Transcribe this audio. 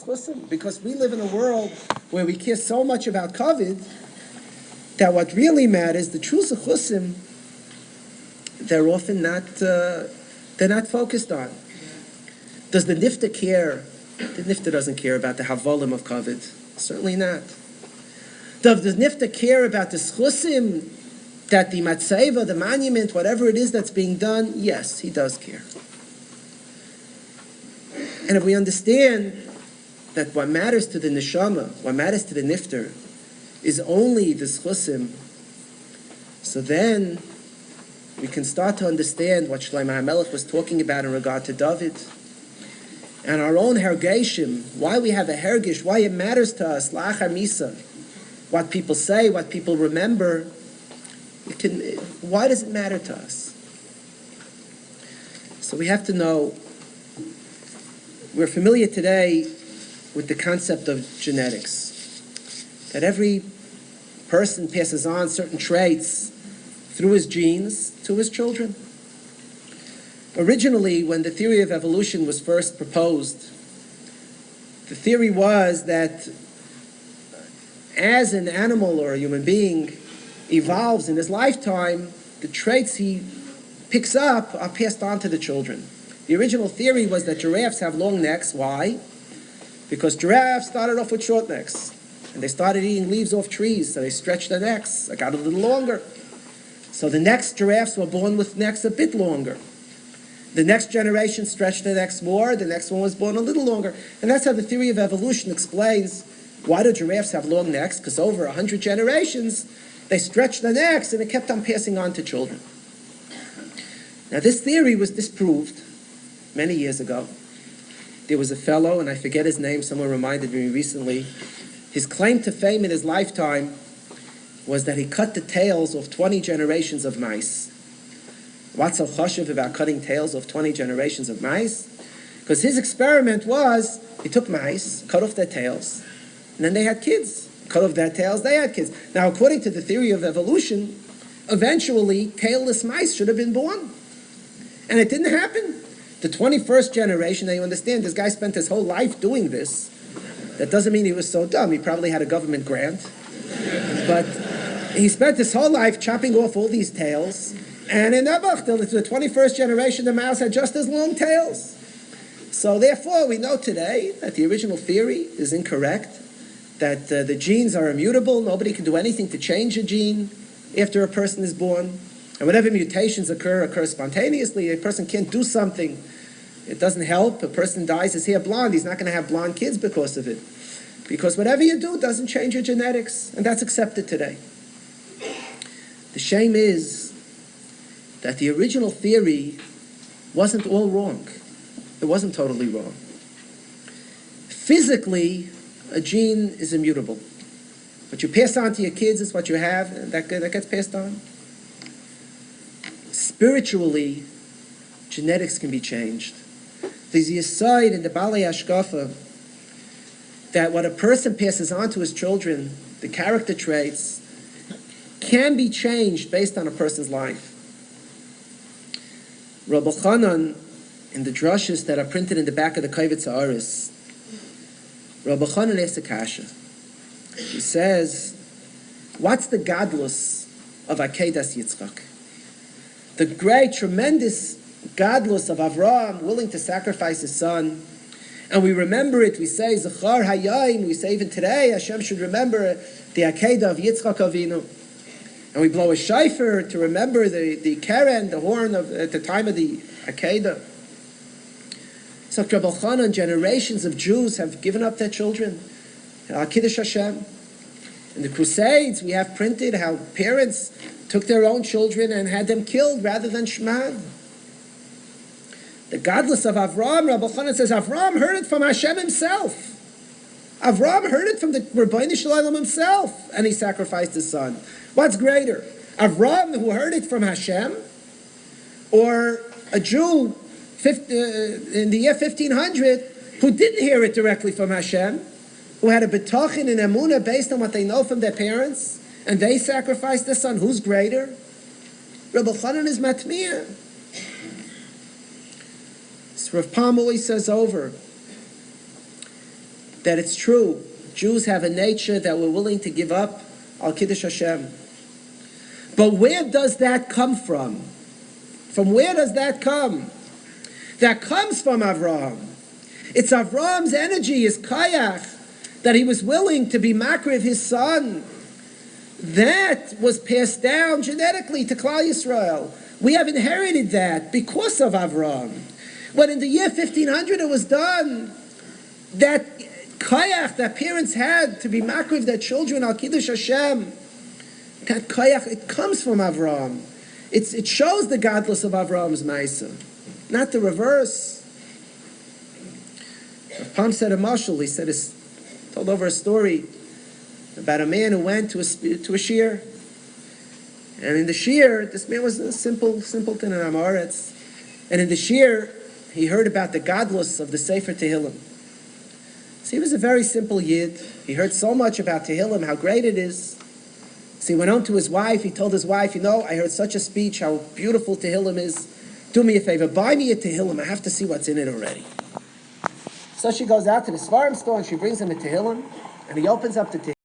chusim, because we live in a world where we care so much about COVID that what really matters, the true chusim, they're often not they're not focused on. Does the nifta care? The nifta doesn't care about the havolim of COVID. Certainly not. Does the nifta care about the chusim, that the matzeva, the monument, whatever it is that's being done? Yes, he does care. And if we understand that what matters to the neshama, what matters to the nifter, is only the chusim, so then we can start to understand what Shlomo HaMelech was talking about in regard to David. And our own hergeshim, why we have a hergish, why it matters to us, la'achar misa, what people say, what people remember, why does it matter to us? So we have to know, we're familiar today with the concept of genetics, that every person passes on certain traits through his genes to his children. Originally, when the theory of evolution was first proposed, the theory was that as an animal or a human being evolves in his lifetime, the traits he picks up are passed on to the children. The original theory was that giraffes have long necks. Why? Because giraffes started off with short necks, and they started eating leaves off trees, so they stretched their necks. They got a little longer. So the next giraffes were born with necks a bit longer. The next generation stretched their necks more. The next one was born a little longer. And that's how the theory of evolution explains why do giraffes have long necks? Because over 100 generations, they stretched their necks, and it kept on passing on to children. Now, this theory was disproved many years ago. There was a fellow, and I forget his name, someone reminded me recently. His claim to fame in his lifetime was that he cut the tails of 20 generations of mice. What's so chashuv about cutting tails of 20 generations of mice? Because his experiment was, he took mice, cut off their tails, and then they had kids. Cut off their tails, they had kids. Now, according to the theory of evolution, eventually, tailless mice should have been born. And it didn't happen. The 21st generation, now you understand, this guy spent his whole life doing this. That doesn't mean he was so dumb. He probably had a government grant. But he spent his whole life chopping off all these tails. And in the 21st generation, the mouse had just as long tails. So therefore, we know today that the original theory is incorrect, that the genes are immutable. Nobody can do anything to change a gene after a person is born. And whenever mutations occur spontaneously. A person can't do something. It doesn't help. A person dyes his hair blonde. He's not going to have blonde kids because of it. Because whatever you do doesn't change your genetics. And that's accepted today. The shame is that the original theory wasn't all wrong. It wasn't totally wrong. Physically, a gene is immutable. What you pass on to your kids is what you have, and that gets passed on. Spiritually, genetics can be changed. There's a side in the Balei Hashkafa that what a person passes on to his children, the character traits, can be changed based on a person's life. Rabbi Chanan, in the drushes that are printed in the back of the Kavitz Ha'aris, Rabbi Chanan asks a kasha. He says, what's the gadlus of Akedas Yitzchak? The great, tremendous gadlus of Avraham, willing to sacrifice his son. And we remember it, we say, Zachar Hayayim, we say even today, Hashem should remember the Akedah of Yitzchak Avinu. And we blow a shofar to remember the keren, the horn of at the time of the Akedah. So Rabbi Chanan, generations of Jews have given up their children. Kiddush Hashem. In the Crusades, we have printed how parents took their own children and had them killed rather than shmad. The godless of Avraham, Rabbi Chanan says, Avraham heard it from Hashem himself. Avraham heard it from the Rabbeinu Shalom himself, and he sacrificed his son. What's greater? Avraham, who heard it from Hashem, or a Jew in the year 1500 who didn't hear it directly from Hashem, who had a betachin and emunah based on what they know from their parents, and they sacrificed their son? Who's greater? Rabbi Chanan is matmiyah. So Rav Palm always says over that it's true. Jews have a nature that we're willing to give up al Kiddush Hashem. But where does that come from? From where does that come? That comes from Avraham. It's Avraham's energy, his kayach, that he was willing to be makriv his son. That was passed down genetically to Klal Yisrael. We have inherited that because of Avraham. When in the year 1500 it was done, that kayach that parents had to be makriv their children al Kiddush Hashem, that kayach, it comes from Avraham. It shows the godless of Avraham's Maisa, not the reverse. Rav Pam said a mashal. He told over a story about a man who went to a shir, and in the shir, this man was a simpleton in Amoritz, and in the shir, he heard about the godless of the Sefer Tehillim. So he was a very simple yid. He heard so much about Tehillim, how great it is. So he went home to his wife. He told his wife, I heard such a speech, how beautiful Tehillim is. Do me a favor, buy me a Tehillim. I have to see what's in it already. So she goes out to the Svarim store and she brings him a Tehillim, and he opens up the Tehillim.